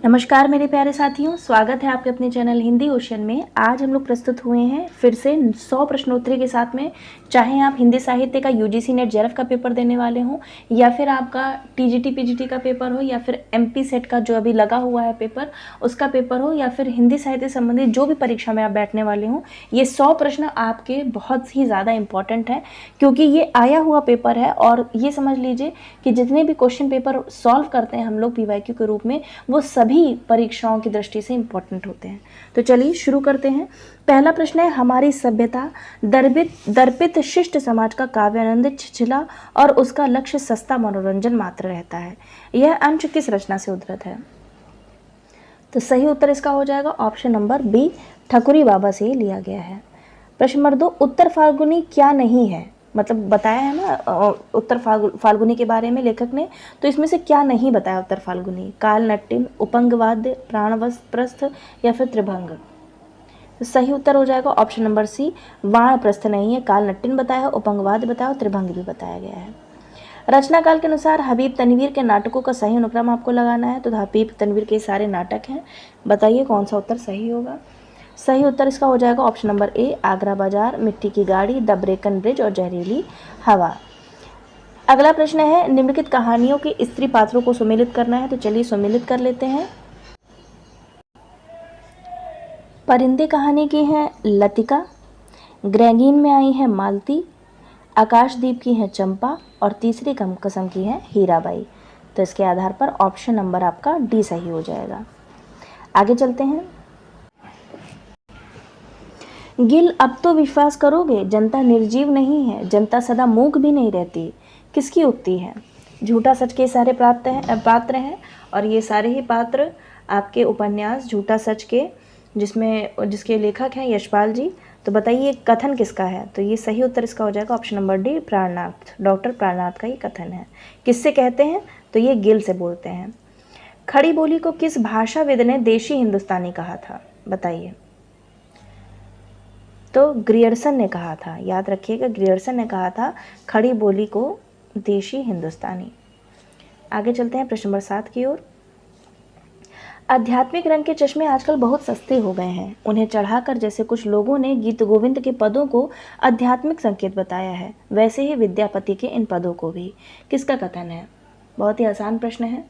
नमस्कार मेरे प्यारे साथियों, स्वागत है आपके अपने चैनल हिंदी ओशन में। आज हम लोग प्रस्तुत हुए हैं फिर से 100 प्रश्नोत्तरी के साथ में। चाहे आप हिंदी साहित्य का यूजीसी नेट जेआरएफ का पेपर देने वाले हों या फिर आपका टीजीटी पीजीटी का पेपर हो या फिर एमपी सेट का जो अभी लगा हुआ है पेपर उसका पेपर हो या फिर हिंदी साहित्य संबंधित जो भी परीक्षा में आप बैठने वाले हों, ये 100 प्रश्न आपके बहुत ही ज़्यादा इंपॉर्टेंट है क्योंकि ये आया हुआ पेपर है। और ये समझ लीजिए कि जितने भी क्वेश्चन पेपर सॉल्व करते हैं हम लोग पीवाईक्यू के रूप में, वो सभी परीक्षाओं की दृष्टि से इंपॉर्टेंट होते हैं। तो चलिए शुरू करते हैं। पहला प्रश्न है, हमारी सभ्यता दर्पित शिष्ट समाज का काव्यानंद छिछला और उसका लक्ष्य सस्ता मनोरंजन मात्र रहता है। यह अंश किस रचना से उद्धृत है? तो सही उत्तर इसका हो जाएगा ऑप्शन नंबर बी, ठकुरी बाबा से लिया गया है। प्रश्न नंबर 2, उत्तर फाल्गुनी क्या नहीं है? मतलब बताया है ना उत्तर फाल्गुनी के बारे में लेखक ने, तो इसमें से क्या नहीं बताया उत्तर फाल्गुनी? काल नट्टिन, उपंगवाद्य, प्राणवस प्रस्थ या फिर त्रिभंग? तो सही उत्तर हो जाएगा ऑप्शन नंबर सी, वाण प्रस्थ नहीं है। काल नट्टिन बताया, उपंगवाद्य बताया, त्रिभंग भी बताया गया है। रचना काल के अनुसार हबीब तनवीर के नाटकों का सही अनुक्रम आपको लगाना है। तो हबीब तनवीर के सारे नाटक हैं, बताइए कौन सा उत्तर सही होगा। सही उत्तर इसका हो जाएगा ऑप्शन नंबर ए, आगरा बाजार, मिट्टी की गाड़ी, द ब्रेकन ब्रिज और जहरीली हवा। अगला प्रश्न है, निम्नलिखित कहानियों के स्त्री पात्रों को सुमेलित करना है। तो चलिए सुमेलित कर लेते हैं। परिंदे कहानी की है लतिका, ग्रेगीन में आई है मालती, आकाशदीप की है चंपा और तीसरी कसम की है हीराबाई। तो इसके आधार पर ऑप्शन नंबर आपका डी सही हो जाएगा। आगे चलते हैं। गिल, अब तो विश्वास करोगे, जनता निर्जीव नहीं है, जनता सदा मूक भी नहीं रहती। किसकी उक्ति है? झूठा सच के सारे पात्र हैं और ये सारे ही पात्र आपके उपन्यास झूठा सच के जिसके लेखक हैं यशपाल जी। तो बताइए कथन किसका है? तो ये सही उत्तर इसका हो जाएगा ऑप्शन नंबर डी, प्राणनाथ, डॉक्टर प्राणनाथ का ये कथन है। किससे कहते हैं? तो ये गिल से बोलते हैं। खड़ी बोली को किस भाषाविद ने देशी हिंदुस्तानी कहा था? बताइए। तो ग्रियर्सन ने कहा था, याद रखिएगा, ग्रियर्सन ने कहा था खड़ी बोली को देशी हिंदुस्तानी। आगे चलते हैं प्रश्न नंबर 7 की ओर। आध्यात्मिक रंग के चश्मे आजकल बहुत सस्ते हो गए हैं, उन्हें चढ़ाकर जैसे कुछ लोगों ने गीत गोविंद के पदों को आध्यात्मिक संकेत बताया है, वैसे ही विद्यापति के इन पदों को भी। किसका कथन है? बहुत ही आसान प्रश्न है।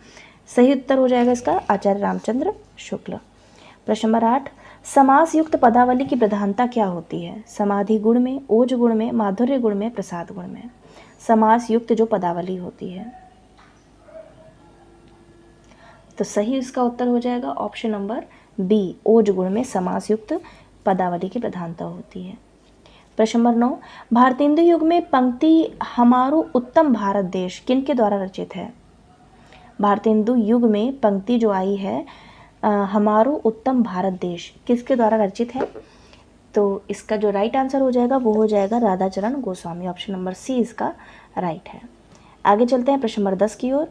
सही उत्तर हो जाएगा इसका आचार्य रामचंद्र शुक्ल। प्रश्न नंबर 8, समास युक्त पदावली की प्रधानता क्या होती है? समाधि गुण में, ओज गुण में, माधुर्य गुण में, प्रसाद गुण में? समास युक्त जो पदावली होती है, तो सही इसका उत्तर हो जाएगा ऑप्शन नंबर बी, ओज गुण में समास युक्त पदावली की प्रधानता होती है। प्रश्न नंबर 9, भारतेंदु युग में पंक्ति हमारो उत्तम भारत देश किनके द्वारा रचित है? भारतेंदु युग में पंक्ति जो आई है हमारो उत्तम भारत देश किसके द्वारा रचित है? तो इसका जो राइट आंसर हो जाएगा वो हो जाएगा Radhacharan Goswami, option number C इसका राइट है। आगे चलते हैं प्रश्न नंबर 10 की ओर।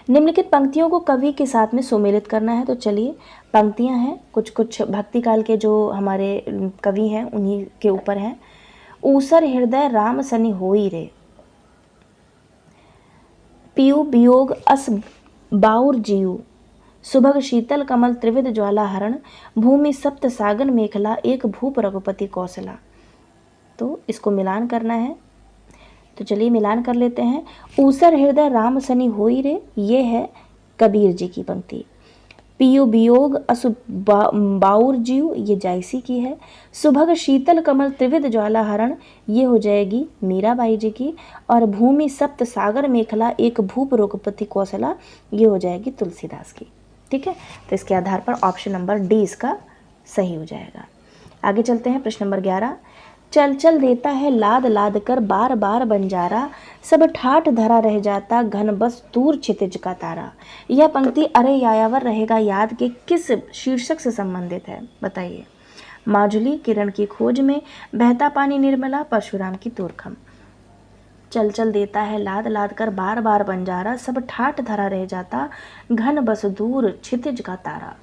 निम्नलिखित पंक्तियों को कवि के साथ में सुमेलित करना है। तो चलिए पंक्तियां हैं, कुछ भक्ति काल के जो हमारे कवि हैं उन्हीं के ऊपर हैं। ऊसर हृदय राम सनी होई रे, पियु वियोग अस बाउर जीव, सुभग शीतल कमल त्रिविध ज्वाला हरण, भूमि सप्त सागन मेखला एक भूप रघुपति कौशला। तो इसको मिलान करना है, तो चलिए मिलान कर लेते हैं। ऊसर हृदय राम सनी होई रे, ये है कबीर जी की पंक्ति। पियु वियोग असु बाउर जीव, ये जायसी की है। सुभग शीतल कमल त्रिविध ज्वाला हरण, ये हो जाएगी मीराबाई जी की। और भूमि सप्त सागर मेखला एक भूप रघुपति कौशला, ये हो जाएगी तुलसीदास की। ठीक है, तो इसके आधार पर ऑप्शन नंबर डी इसका सही हो जाएगा। आगे चलते हैं प्रश्न नंबर 11। चल चल देता है लाद लाद कर बार बार बंजारा, सब ठाठ धरा रह जाता घन बस दूर क्षितिज का तारा। यह पंक्ति अरे यायावर रहेगा याद के किस शीर्षक से संबंधित है? बताइए। माजुली, किरण की खोज में, बहता पानी निर्मला, परशुराम की तोरखम। चल चल देता है लाद लाद कर बार बार बंजारा, सब ठाठ धरा रह जाता घन बस दूर क्षितिज का तारा।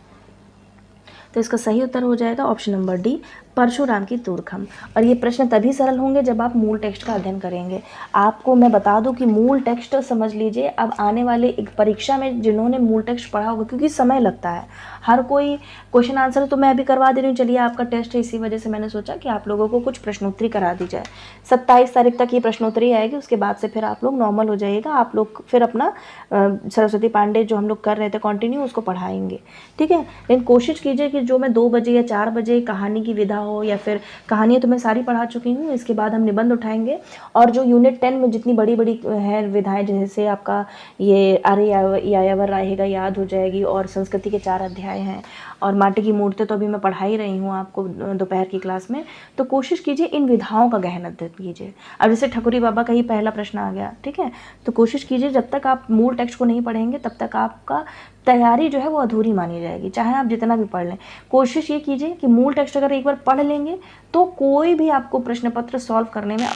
तो इसका सही उत्तर हो जाएगा ऑप्शन नंबर डी, परशुराम की तूड़खम। और ये प्रश्न तभी सरल होंगे जब आप मूल टेक्स्ट का अध्ययन करेंगे। आपको मैं बता दूं कि मूल टेक्स्ट समझ लीजिए, अब आने वाले एक परीक्षा में जिन्होंने मूल टेक्स्ट पढ़ा होगा, क्योंकि समय लगता है, हर कोई क्वेश्चन आंसर तो मैं अभी करवा दे रही हूँ, चलिए आपका टेस्ट है, इसी वजह से मैंने सोचा कि आप लोगों को कुछ प्रश्नोत्तरी करा दी जाए। 27 तारीख तक ये प्रश्नोत्तरी आएगी, उसके बाद से फिर आप लोग नॉर्मल हो जाइएगा। आप लोग फिर अपना सरस्वती पांडे जो हम लोग कर रहे थे कंटिन्यू, उसको पढ़ाएंगे, ठीक है। लेकिन कोशिश कीजिए कि जो मैं 2 बजे या 4 बजे कहानी की विधा हो, या फिर कहानियाँ तो मैं सारी पढ़ा चुकी हूँ, इसके बाद हम निबंध उठाएंगे। और जो यूनिट 10 में जितनी बड़ी बड़ी है विधाएं, जैसे आपका ये अरे यायावर रहेगा याद हो जाएगी, और संस्कृति के 4 अध्याय हैं, और माटी की मूर्तें तो अभी मैं पढ़ा ही रही हूँ आपको दोपहर की क्लास में। तो कोशिश कीजिए इन विधाओं का गहन अध्ययन कीजिए। अब जैसे ठकुरी बाबा का ही पहला प्रश्न आ गया, ठीक है, तो कोशिश कीजिए जब तक आप मूल टेक्स्ट को नहीं पढ़ेंगे तब तक आपका तैयारी जो है वो अधूरी मानी जाएगी, चाहे आप जितना भी पढ़ लें। कोशिश ये कीजिए कि मूल टेक्स्ट अगर एक बार पढ़ लेंगे तो कोई भी आपको प्रश्न पत्र सॉल्व करने में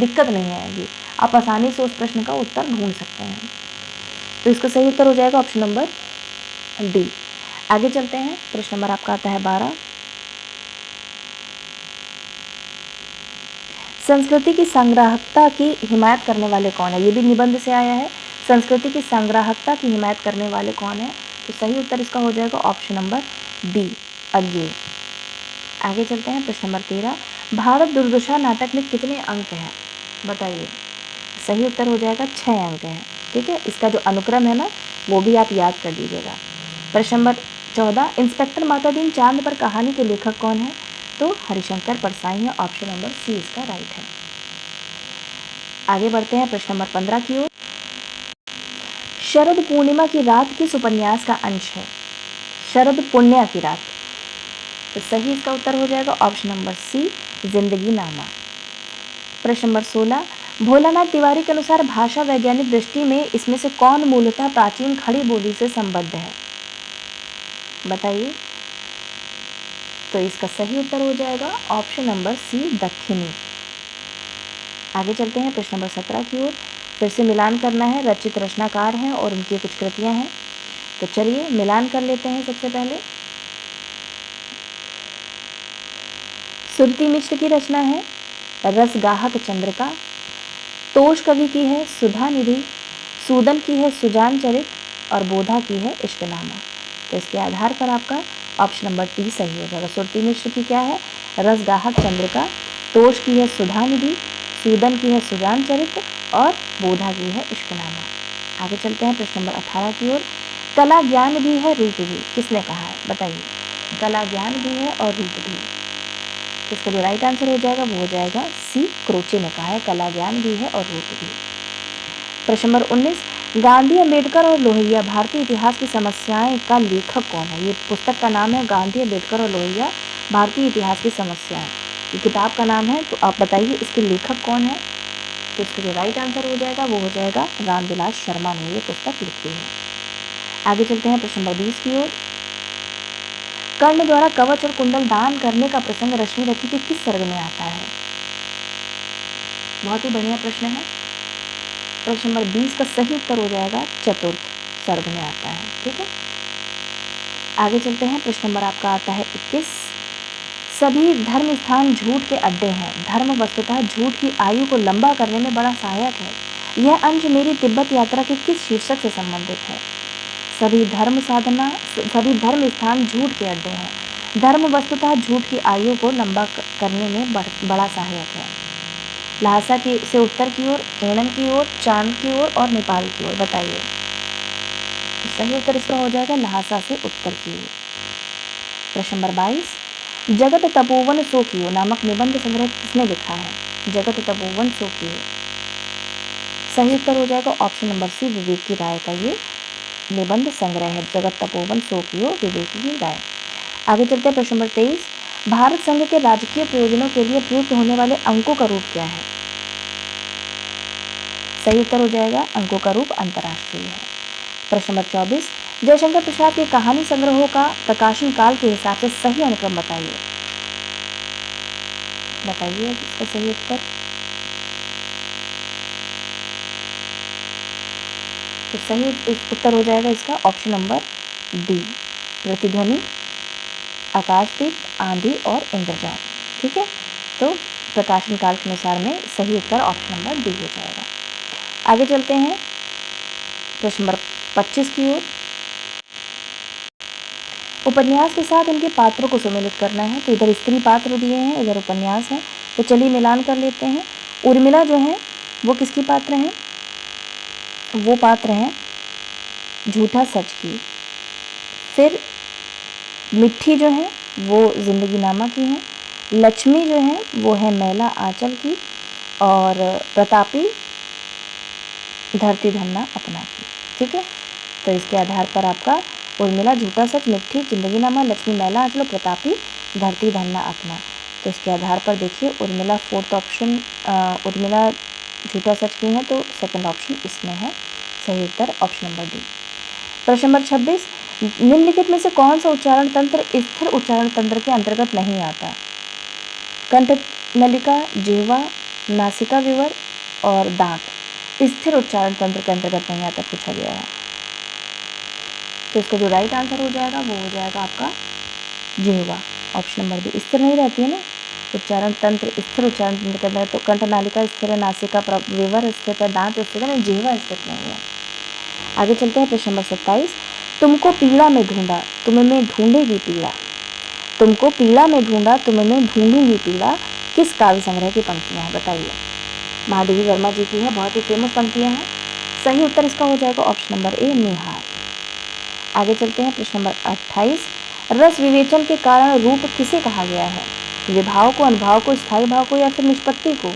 दिक्कत नहीं आएगी, आप आसानी से उस प्रश्न का उत्तर ढूंढ सकते हैं। तो इसका सही उत्तर हो जाएगा ऑप्शन नंबर डी। आगे चलते हैं, प्रश्न नंबर आपका आता है 12। संस्कृति की संग्राहकता की हिमायत करने वाले कौन है? ये भी निबंध से आया है। संस्कृति की संग्राहकता की हिमायत करने वाले कौन है? तो सही उत्तर इसका हो जाएगा ऑप्शन नंबर डी, अज्ञेय। आगे चलते हैं, प्रश्न नंबर 13। भारत दुर्दशा नाटक में कितने अंक हैं? बताइए। सही उत्तर हो जाएगा 6 अंक हैं, ठीक है। इसका जो अनुक्रम है ना, वो भी आप याद कर लीजिएगा। प्रश्न नंबर 14। इंस्पेक्टर मातादीन चांद पर कहानी के लेखक कौन है? तो हरिशंकर परसाई है, ऑप्शन नंबर सी इसका राइट है। आगे बढ़ते हैं प्रश्न नंबर 15 की ओर। शरद पूर्णिमा की रात किस उपन्यास का अंश है? शरद पुण्य की रात। तो सही इसका उत्तर हो जाएगा ऑप्शन नंबर सी, जिंदगी नामा। प्रश्न नंबर 16। भोलानाथ तिवारी के अनुसार भाषा वैज्ञानिक दृष्टि में इसमें से कौन मूलतः प्राचीन खड़ी बोली से संबद्ध है? बताइए। तो इसका सही उत्तर हो जाएगा ऑप्शन नंबर सी, दक्षिणी। आगे चलते हैं प्रश्न नंबर 17 की ओर। फिर से मिलान करना है, रचित रचनाकार हैं और उनकी कुछ कृतियां हैं, तो चलिए मिलान कर लेते हैं। सबसे पहले सुरती मिश्र की रचना है रसगाहक चंद्रिका, तोष कवि की है सुधा निधि, सूदन की है सुजान चरित, और बोधा की है इश्कनामा। तो इसके आधार पर आपका ऑप्शन नंबर डी सही हो जाएगा। सुरती मिश्र की क्या है? रसगाहक चंद्रिका, तोष की है सुधा निधि, सूदन की है सुजान चरित, और बोधा की है इश्कनामा। आगे चलते हैं प्रश्न नंबर 18 की ओर। कला ज्ञान भी है रूप भी, किसने कहा है? बताइए। कला ज्ञान भी है और रूप भी, तो इसका जो राइट आंसर हो जाएगा वो हो जाएगा सी, क्रोचे ने कहा है कला ज्ञान भी है और रूप भी। प्रश्न नंबर 19। गांधी, अम्बेडकर और लोहिया भारतीय इतिहास की समस्याएं का लेखक कौन है? ये पुस्तक का नाम है गांधी, अम्बेडकर और लोहिया भारतीय इतिहास की समस्याएं, ये किताब का नाम है। तो आप बताइए इसके लेखक कौन है? तो इसका जो राइट आंसर हो जाएगा वो हो जाएगा रामविलास शर्मा ने ये पुस्तक लिखी है। आगे चलते हैं प्रश्न नंबर 20 की ओर। कर्ण द्वारा कवच और कुंडल दान करने का प्रसंग रश्मि रथी के किस सर्ग में आता है? बहुत ही बढ़िया प्रश्न है। प्रश्न नंबर 20 का सही उत्तर हो जाएगा चतुर्थ सर्ग में आता है, ठीक है। आगे चलते हैं, प्रश्न नंबर आपका आता है 21। सभी धर्म स्थान झूठ के अड्डे हैं, धर्म वस्तुतः झूठ की आयु को लंबा करने में बड़ा सहायक है। यह अंश मेरी तिब्बत यात्रा के किस शीर्षक से संबंधित है? सभी धर्म स्थान झूठ के अड्डे हैं, धर्म वस्तुतः झूठ की आयु को लंबा करने में बड़ा सहायक है। लहासा की से उत्तर की ओर, एणम की ओर, चांद की ओर और नेपाल की ओर, बताइए। सही उत्तर इसका हो जाएगा लहासा से उत्तर की ओर। प्रश्न नंबर 22। जगत तपोवन सो कियो नामक निबंध संग्रह किसने लिखा है? जगत तपोवन सो कियो। सही उत्तर हो जाएगा ऑप्शन नंबर सी, विवेकी राय का ये निबंध संग्रह है, जगत तपोवन सो कियो, विवेकी राय। आगे चलते हैं प्रश्न नंबर 23। भारत संघ के राजकीय प्रयोजनों के लिए प्रयुक्त होने वाले अंकों का रूप क्या है? सही उत्तर हो जाएगा अंकों का रूप अंतर्राष्ट्रीय है। प्रश्न नंबर 24। जयशंकर प्रसाद के कहानी संग्रहों का प्रकाशन काल के हिसाब से सही अनुक्रम बताइए। बताइए इसका सही उत्तर। तो सही उत्तर हो जाएगा इसका ऑप्शन नंबर डी, प्रतिध्वनि आकाशदीप, आंधी और इंद्रजाल। ठीक है, तो प्रकाशन काल के अनुसार में सही उत्तर ऑप्शन नंबर डी हो जाएगा। आगे चलते हैं प्रश्न नंबर 25 की ओर। उपन्यास के साथ उनके पात्रों को सम्मिलित करना है। तो इधर स्त्री पात्र दिए हैं, इधर उपन्यास है, तो चलिए मिलान कर लेते हैं। उर्मिला जो है वो किसकी पात्र हैं? वो पात्र हैं झूठा सच की। फिर मिट्टी जो है वो जिंदगी नामा की है। लक्ष्मी जो है वो है मैला आंचल की। और प्रतापी धरती धन्ना अपना की। ठीक है, तो इसके आधार पर आपका उर्मिला, झूठा सच, मिट्टी, जिंदगी नामा, लक्ष्मी, मैला आंचल, प्रतापी, धरती धन्ना अपना। तो इसके आधार पर देखिए उर्मिला फोर्थ ऑप्शन, उर्मिला झूठा सच की है, तो सेकंड ऑप्शन इसमें है। सही उत्तर ऑप्शन नंबर डी। प्रश्न नंबर 26, निम्नलिखित में से कौन सा उच्चारण तंत्र स्थिर उच्चारण तंत्र के अंतर्गत नहीं आता? कंठ नलिका, जिह्वा, नासिका विवर और दांत स्थिर उच्चारण तंत्र के अंतर्गत नहीं आता, पूछा गया है। तो इसका जो राइट आंसर हो जाएगा वो हो जाएगा आपका जिह्वा, ऑप्शन नंबर बी। स्थिर नहीं रहती है ना उच्चारण तंत्र, स्थिर उच्चारण तंत्र के अंदर। तो कंठ नालिका स्थिर है, नासिका विवर स्थित है, दांत स्थित है, जिह्वा स्थित नहीं है। आगे चलते हैं प्रश्न नंबर 27, तुमको पीड़ा में ढूंढा, तुम में ढूंढेगी पीड़ा। तुमको पीड़ा में ढूंढा, तुम में ढूंढूंगी पीड़ा किस काव्य संग्रह की पंक्तियां हैं? बताइए। महादेवी वर्मा जी की है, बहुत ही फेमस पंक्तियां हैं। सही उत्तर इसका हो जाएगा ऑप्शन नंबर ए, निहार। आगे चलते हैं प्रश्न नंबर 28, रस विवेचन के कारण रूप किसे कहा गया है? विभाव को, अनुभाव को, स्थायी भाव को या फिर निष्पत्ति को?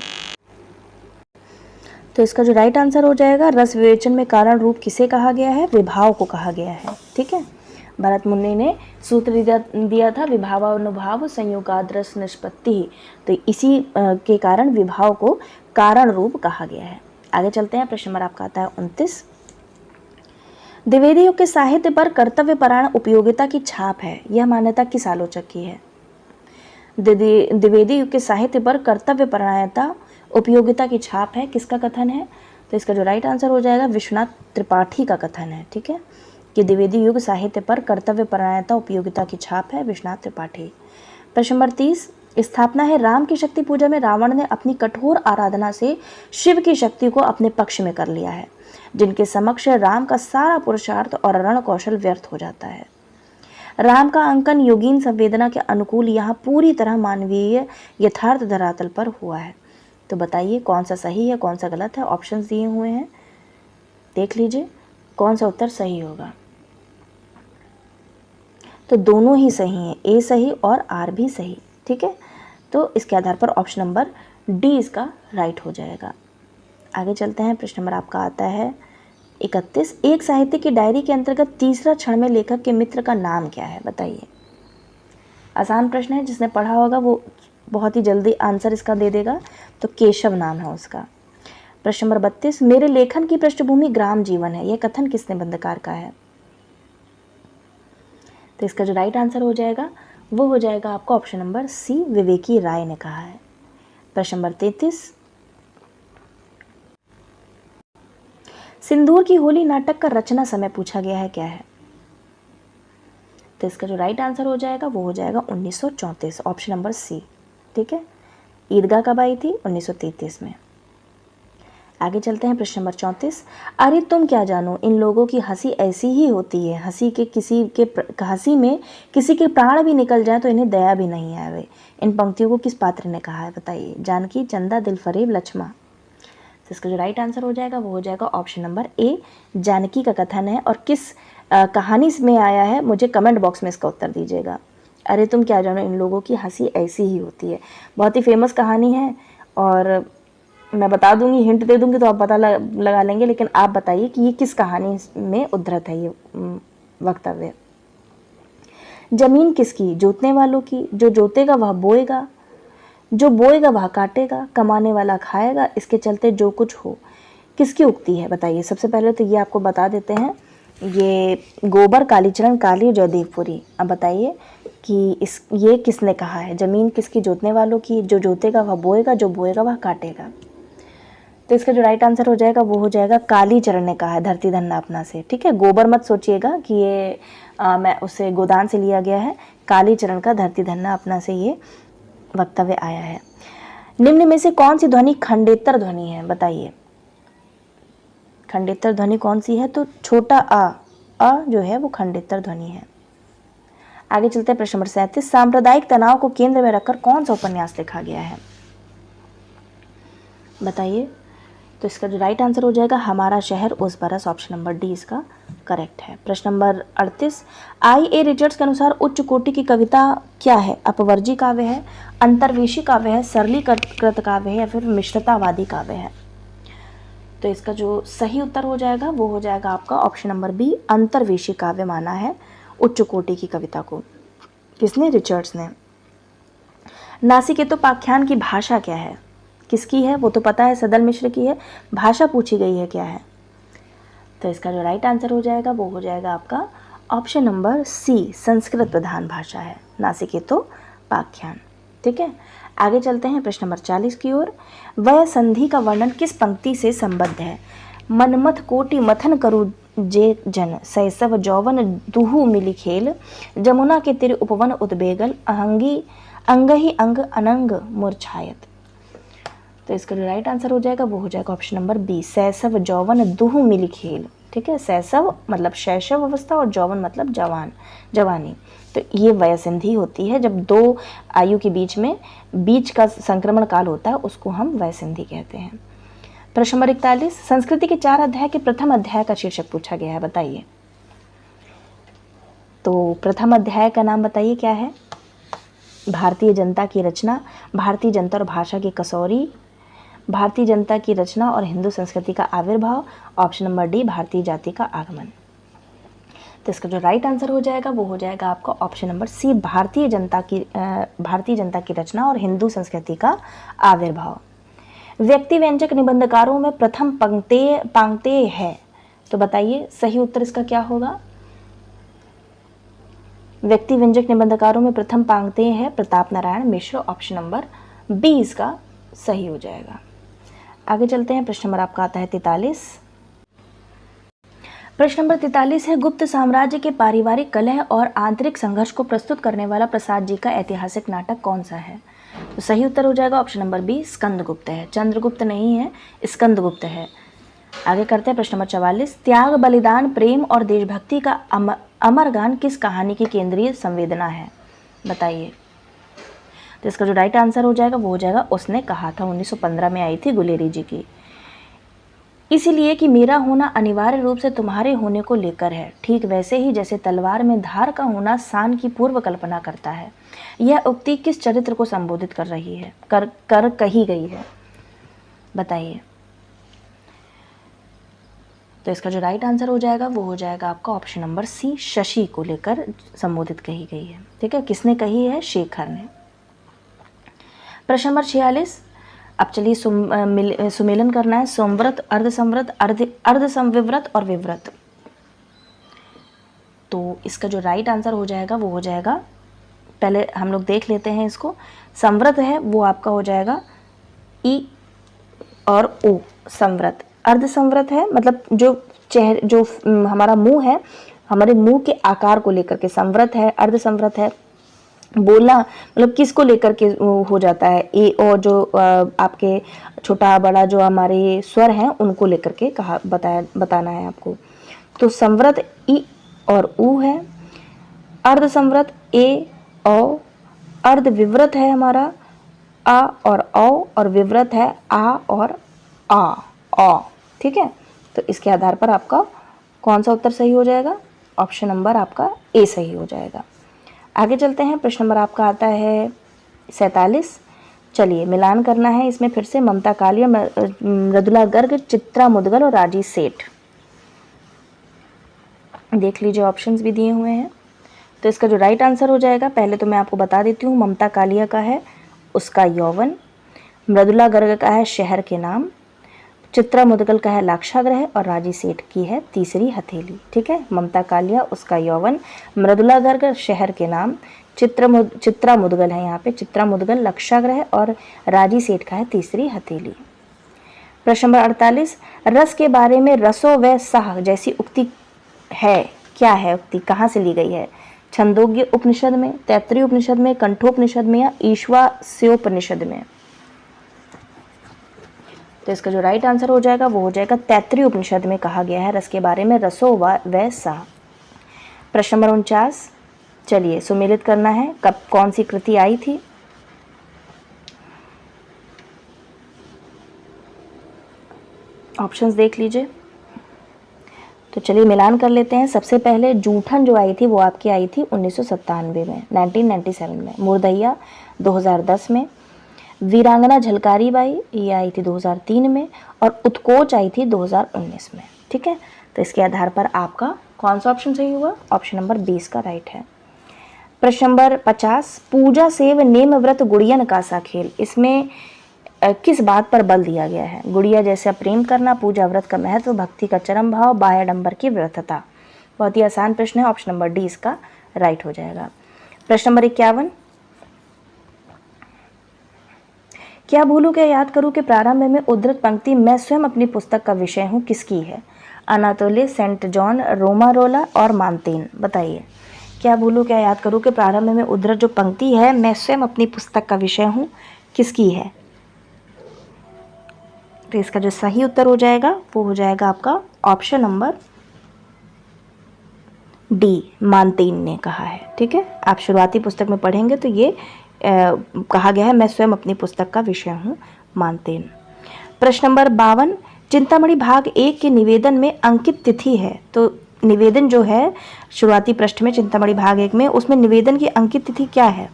तो इसका जो राइट आंसर हो जाएगा, रस विवेचन में कारण रूप किसे कहा गया है? विभाव को कहा गया है। ठीक है, भरत मुनि ने सूत्र दिया था विभाव अनुभाव संयोगाद्रस निष्पत्ति। तो इसी के कारण विभाव को कारण रूप कहा गया है। आगे चलते हैं प्रश्न नंबर आपका आता है 29, द्विवेदी युग के साहित्य पर कर्तव्य परायण उपयोगिता की छाप है, यह मान्यता किस आलोचक की है? द्विवेदी युग के साहित्य पर कर्तव्य परायणता उपयोगिता की छाप है, किसका कथन है? तो इसका जो राइट आंसर हो जाएगा विश्वनाथ त्रिपाठी का कथन है। ठीक है, कि द्विवेदी युग साहित्य पर कर्तव्य परायणता उपयोगिता की छाप है विश्वनाथ त्रिपाठी। प्रश्न नंबर 30, स्थापना है राम की शक्ति पूजा में रावण ने अपनी कठोर आराधना से शिव की शक्ति को अपने पक्ष में कर लिया है, जिनके समक्ष राम का सारा पुरुषार्थ और रण कौशल व्यर्थ हो जाता है। राम का अंकन योगीन संवेदना के अनुकूल यहाँ पूरी तरह मानवीय यथार्थ धरातल पर हुआ है। तो बताइए कौन सा सही है, कौन सा गलत है? ऑप्शंस दिए हुए हैं, देख लीजिए कौन सा उत्तर सही होगा। तो दोनों ही सही हैं, ए सही और आर भी सही। ठीक है, तो इसके आधार पर ऑप्शन नंबर डी इसका राइट हो जाएगा। आगे चलते हैं प्रश्न नंबर आपका आता है 31, एक साहित्य की डायरी के अंतर्गत तीसरा क्षण में लेखक के मित्र का नाम क्या है? बताइए। आसान प्रश्न है, जिसने पढ़ा होगा वो बहुत ही जल्दी आंसर इसका दे देगा। तो केशव नाम है उसका। प्रश्न नंबर 32, मेरे लेखन की पृष्ठभूमि ग्राम जीवन है, यह कथन किस निबंधकार का है? तो इसका जो राइट आंसर हो जाएगा वो हो जाएगा आपका ऑप्शन नंबर सी, विवेकी राय ने कहा है। प्रश्न नंबर 33, सिंदूर की होली नाटक का रचना समय पूछा गया है, क्या है? तो इसका जो राइट आंसर हो जाएगा वो हो जाएगा 1934, ऑप्शन नंबर सी। ठीक है, ईदगाह कब आई थी? 1933 में। आगे चलते हैं प्रश्न नंबर 34, अरे तुम क्या जानो, इन लोगों की हंसी ऐसी ही होती है, हंसी में किसी के प्राण भी निकल जाए तो इन्हें दया भी नहीं आवे। इन पंक्तियों को किस पात्र ने कहा है? बताइए। जानकी, चंदा, दिलफरेब, लक्ष्मा। तो इसका जो राइट आंसर हो जाएगा वो हो जाएगा ऑप्शन नंबर ए, जानकी का कथन है। और किस कहानी में आया है मुझे कमेंट बॉक्स में इसका उत्तर दीजिएगा। अरे तुम क्या जानो, इन लोगों की हंसी ऐसी ही होती है, बहुत ही फेमस कहानी है और मैं बता दूंगी, हिंट दे दूंगी तो आप पता लगा लेंगे। लेकिन आप बताइए कि ये किस कहानी में उद्धृत है ये वक्तव्य। जमीन किसकी? जोतने वालों की। जो जोतेगा वह बोएगा, जो बोएगा वह काटेगा, कमाने वाला खाएगा, इसके चलते जो कुछ हो। किसकी उक्ति है? बताइए। सबसे पहले तो ये आपको बता देते हैं, ये गोबर कालीचरण काली जयदेवपुरी। अब बताइए कि ये किसने कहा है? जमीन किसकी? जोतने वालों की। जो जोतेगा वह बोएगा, जो बोएगा वह काटेगा। तो इसका जो राइट आंसर हो जाएगा वो हो जाएगा कालीचरण ने कहा है धरती धन्ना अपना से। ठीक है, गोबर मत सोचिएगा कि ये मैं उसे गोदान से लिया गया है। कालीचरण का धरती धन्ना अपना से ये वक्तव्य आया है। निम्न में से कौन सी ध्वनि खंडेतर ध्वनि है, बताइए। खंडेतर ध्वनि कौन सी है? तो छोटा अ जो है वो खंडेतर ध्वनि है। आगे चलते हैं प्रश्न नंबर 37। सांप्रदायिक तनाव को केंद्र में रखकर कौन सा उपन्यास लिखा गया है, बताइए। तो इसका जो राइट आंसर हो जाएगा हमारा शहर उस बरस, ऑप्शन नंबर डी इसका करेक्ट है। प्रश्न नंबर 38। IA रिचर्ड्स के अनुसार उच्च कोटि की कविता क्या है? अपवर्जी काव्य है, अंतर्वेशी काव्य है, सरलीकृत काव्य है या फिर मिश्रतावादी काव्य है? तो इसका जो सही उत्तर हो जाएगा वो हो जाएगा आपका ऑप्शन नंबर बी, अंतर्वेशी काव्य माना है उच्च कोटि की कविता को। किसने? रिचर्ड्स ने। नासिकेतोपाख्यान की भाषा क्या है? किसकी है? वो तो पता है, सदल मिश्र की है। भाषा पूछी गई है क्या है? तो इसका जो राइट आंसर हो जाएगा वो हो जाएगा आपका ऑप्शन नंबर सी, संस्कृत प्रधान भाषा है नासिकेतोपाख्यान। ठीक है, आगे चलते हैं प्रश्न नंबर 40 की ओर। वह संधि का वर्णन किस पंक्ति से संबद्ध है? मनमथ कोटि मथन करु जे जन, शैशव जौवन दुहु मिली खेल, जमुना के तीर उपवन उद्बेगल, अंग ही अंग अनंग मूर्छायत। तो इसका जो राइट आंसर हो जाएगा वो हो जाएगा ऑप्शन नंबर बी, शैशव जौवन दुहु मिली खेल। ठीक है, शैशव मतलब शैशव अवस्था और जौवन मतलब जवानी। तो ये वयसंधि होती है, जब दो आयु के बीच का संक्रमण काल होता है, उसको हम वयसंधि कहते हैं। प्रश्न नंबर 41। संस्कृति के 4 अध्याय के प्रथम अध्याय का शीर्षक पूछा गया है, बताइए। तो प्रथम अध्याय का नाम बताइए क्या है? भारतीय जनता की रचना, भारतीय जनता और भाषा की कसौरी, भारतीय जनता की रचना और हिंदू संस्कृति का आविर्भाव, ऑप्शन नंबर डी, भारतीय जाति का आगमन। तो इसका जो राइट आंसर हो जाएगा वो हो जाएगा आपका ऑप्शन नंबर सी, भारतीय जनता की रचना और हिंदू संस्कृति का आविर्भाव। व्यक्ति व्यंजक निबंधकारों में प्रथम पांक्तेय है, तो बताइए सही उत्तर इसका क्या होगा? व्यक्ति व्यंजक निबंधकारों में प्रथम पांक्तेय है प्रताप नारायण मिश्र, ऑप्शन नंबर बी इसका सही हो जाएगा। आगे चलते हैं, प्रश्न नंबर आपका आता है 43। प्रश्न नंबर 43 है, गुप्त साम्राज्य के पारिवारिक कलह और आंतरिक संघर्ष को प्रस्तुत करने वाला प्रसाद जी का ऐतिहासिक नाटक कौन सा है? तो सही उत्तर हो जाएगा ऑप्शन नंबर बी, स्कंदगुप्त है। चंद्रगुप्त नहीं है, स्कंदगुप्त है। आगे करते हैं प्रश्न नंबर 44। त्याग, बलिदान, प्रेम और देशभक्ति का अमर गान किस कहानी की केंद्रीय संवेदना है, बताइए। तो इसका जो राइट आंसर हो जाएगा वो हो जाएगा उसने कहा था, 1915 में आई थी गुलेरी जी की। इसीलिए कि मेरा होना अनिवार्य रूप से तुम्हारे होने को लेकर है, ठीक वैसे ही जैसे तलवार में धार का होना सान की पूर्व कल्पना करता है। यह उक्ति किस चरित्र को संबोधित कर रही है, कर कही गई है, बताइए। तो इसका जो राइट आंसर हो जाएगा वो हो जाएगा आपका ऑप्शन नंबर सी, शशि को लेकर संबोधित कही गई है। ठीक है, किसने कही है? शेखर ने। प्रश्न नंबर 46। अब चलिए सुमेलन करना है। सोमव्रत, अर्धसंव्रत, अर्धसंविव्रत और विव्रत। तो इसका जो राइट आंसर हो जाएगा वो हो जाएगा, पहले हम लोग देख लेते हैं इसको। संव्रत है वो आपका हो जाएगा ई और ओ, संव्रत। अर्धसंव्रत है मतलब जो हमारा मुंह है, हमारे मुंह के आकार को लेकर के संव्रत है। अर्धसंव्रत है बोलना मतलब किसको लेकर के हो जाता है, ए और जो आपके छोटा बड़ा जो हमारे स्वर हैं उनको लेकर के बताना है आपको। तो संव्रत ई और ऊ है, अर्धसंव्रत ए ओ, अर्धविव्रत है हमारा आ और औ, और विव्रत है आ और आ औ। ठीक है, तो इसके आधार पर आपका कौन सा उत्तर सही हो जाएगा? ऑप्शन नंबर आपका ए सही हो जाएगा। आगे चलते हैं, प्रश्न नंबर आपका आता है 47। चलिए मिलान करना है इसमें फिर से। ममता कालिया, मृदुला गर्ग, चित्रा मुदगल और राजी सेठ। देख लीजिए ऑप्शंस भी दिए हुए हैं। तो इसका जो राइट आंसर हो जाएगा, पहले तो मैं आपको बता देती हूँ, ममता कालिया का है उसका यौवन, मृदुला गर्ग का है शहर के नाम, चित्रा मुदगल का है लाक्षागृह और राजी सेठ की है तीसरी हथेली। ठीक है, ममता कालिया उसका यौवन, मृदुला गर्ग शहर के नाम, चित्रा मुदगल है यहाँ पे, चित्रा मुदगल लाक्षागृह और राजी सेठ का है तीसरी हथेली। प्रश्न नंबर 48, रस के बारे में रसो व सह जैसी उक्ति है, क्या है उक्ति, कहाँ से ली गई है? छंदोग्य उपनिषद में, तैत्तिरीय उपनिषद में, कंठोपनिषद में या ईश्वास्योपनिषद में? तो इसका जो राइट आंसर हो जाएगा वो हो जाएगा तैत्तिरीय उपनिषद में कहा गया है रस के बारे में रसो व सह। प्रश्न नंबर 49, चलिए सुमेलित करना है, कब कौन सी कृति आई थी? ऑप्शंस देख लीजिए। तो चलिए मिलान कर लेते हैं। सबसे पहले जूठन जो आई थी वो आपकी आई थी 1997 में, 1997 में। मुर्दैया 2010 में। वीरांगना झलकारी बाई ये आई थी 2003 में, और उत्कोच आई थी 2019 में। ठीक है, तो इसके आधार पर आपका कौन सा ऑप्शन सही हुआ? ऑप्शन नंबर 20 का राइट है। प्रश्न नंबर 50, पूजा सेव नेम व्रत गुड़ियन का सा खेल, इसमें किस बात पर बल दिया गया है? गुड़िया जैसा प्रेम करना, पूजा व्रत का महत्व, भक्ति का चरम भाव, बाह्याडंबर की व्रतता। बहुत ही आसान प्रश्न है, ऑप्शन नंबर डी इसका राइट हो जाएगा। प्रश्न नंबर 51, क्या भूलूं क्या याद करूं के प्रारंभ में उद्धृत पंक्ति मैं स्वयं अपनी पुस्तक का विषय हूं किसकी है? अनातोले, सेंट जॉन, रोमारोला और मानतेन। बताइए, क्या भूलूं क्या याद करूं के प्रारंभ में उद्धृत जो पंक्ति है मैं स्वयं अपनी पुस्तक का विषय हूं किसकी है? तो इसका जो सही उत्तर हो जाएगा वो हो जाएगा आपका ऑप्शन नंबर डी, मानतेन ने कहा है। ठीक है, आप शुरुआती पुस्तक में पढ़ेंगे तो ये कहा गया है मैं स्वयं अपनी पुस्तक का विषय हूँ, मानतेन। प्रश्न नंबर 52, चिंतामणि भाग 1 के निवेदन में अंकित तिथि है, तो निवेदन जो है शुरुआती पृष्ठ में चिंतामणि भाग 1 में, उसमें निवेदन की अंकित तिथि क्या है?